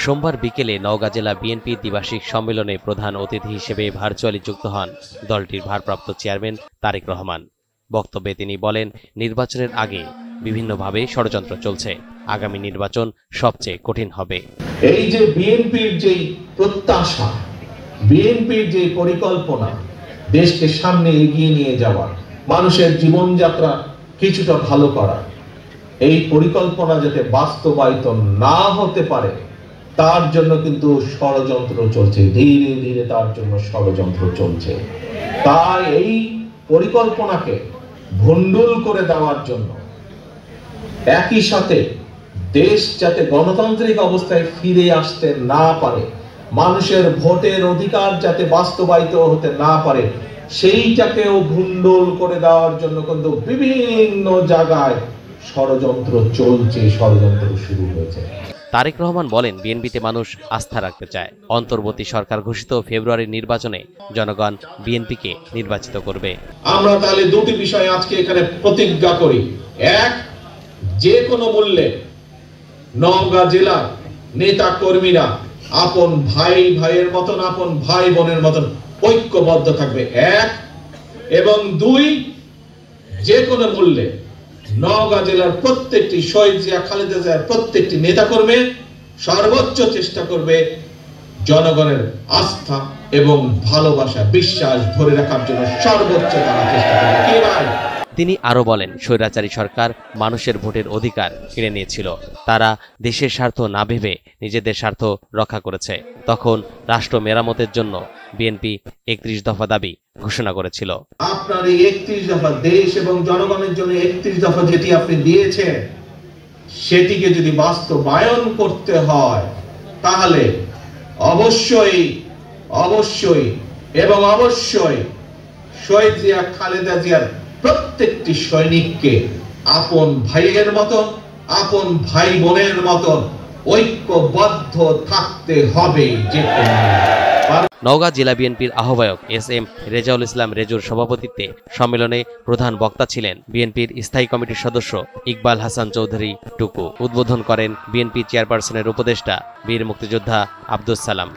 সোমবার বিকেলে নওগাঁ জেলা বিএনপি দ্বিবার্ষিক সম্মেলনে প্রধান অতিথি হিসেবে ভার্চুয়ালি যুক্ত হন দলটির ভারপ্রাপ্ত চেয়ারম্যান তারেক রহমান। বক্তব্যে তিনি বলেন, নির্বাচনের আগে বিভিন্নভাবে ষড়যন্ত্র চলছে, আগামী নির্বাচন সবচেয়ে কঠিন হবে। এই যে বিএনপির যে প্রত্যাশা, বিএনপির যে পরিকল্পনা, দেশকে সামনে এগিয়ে নিয়ে যাওয়া, মানুষের জীবনযাত্রা কিছুটা ভালো করা, এই পরিকল্পনা যাতে বাস্তবায়িত না হতে পারে তার জন্য কিন্তু ষড়যন্ত্র চলছে, ধীরে ধীরে তার জন্য ষড়যন্ত্র চলছে। তাই এই পরিকল্পনাকে ভণ্ডুল করে দেওয়ার জন্য একই সাথে দেশ যাতে গণতান্ত্রিক অবস্থায় ফিরে আসতে না পারে, মানুষের ভোটের অধিকার যাতে বাস্তবায়িত হতে না পারে, সেইটাকেও ভণ্ডুল করে দেওয়ার জন্য কিন্তু বিভিন্ন জায়গায় ষড়যন্ত্র চলছে, ষড়যন্ত্র শুরু হয়েছে। তারেক রহমান বলেন, বিএনপিতে মানুষ আস্থা রাখতে চায়। অন্তর্বর্তী সরকার ঘোষিত ফেব্রুয়ারির নির্বাচনে জনগণ বিএনপিকে নির্বাচিত করবে। আমরা তাহলে দুটি বিষয় আজকে এখানে প্রতিজ্ঞা করি। এক, যে কোনো মূল্যে নওগাঁ জেলার নেতা কর্মীরা আপন ভাই ভাইয়ের মতন, আপন ভাই বোনের মতন ঐক্যবদ্ধ থাকবে, এক। এবং দুই, যে কোনো মূল্যে নওগাঁ জেলার প্রত্যেকটি শহীদ জিয়া, খালেদা জিয়ার প্রত্যেকটি নেতা কর্মী সর্বোচ্চ চেষ্টা করবে জনগণের আস্থা এবং ভালোবাসা, বিশ্বাস ধরে রাখার জন্য সর্বোচ্চ তারা চেষ্টা করবে। তিনি আরো বলেন, স্বৈরাচারী সরকার মানুষের ভোটের অধিকার কেড়ে নিয়েছিল। তারা দেশের স্বার্থ না ভেবে নিজেদের স্বার্থ রক্ষা করেছে। তখন রাষ্ট্র মেরামতের জন্য বিএনপি 31 দফা দাবি ঘোষণা করেছিল। আপনার এই 31 দফা, দেশ এবং জনগণের জন্য 31 দফা যেটি আপনি দিয়েছেন, সেটিকে যদি বাস্তবায়ন করতে হয় তাহলে অবশ্যই অবশ্যই এবং অবশ্যই শহীদ জিয়া, খালেদা জিয়ার প্রত্যেকটি সৈনিককে আপন ভাইয়ের মতন, আপন ভাই বোনের মতন ঐক্যবদ্ধ থাকতে হবে। নওগাঁ জেলা বিএনপির আহ্বায়ক SM রেজাউল ইসলাম রেজুর সভাপতিত্বে সম্মেলনে প্রধান বক্তা ছিলেন বিএনপির স্থায়ী কমিটির সদস্য ইকবাল হাসান চৌধুরী টুকু। উদ্বোধন করেন বিএনপি চেয়ারপারসনের উপদেষ্টা বীর মুক্তিযোদ্ধা আব্দুস সালাম।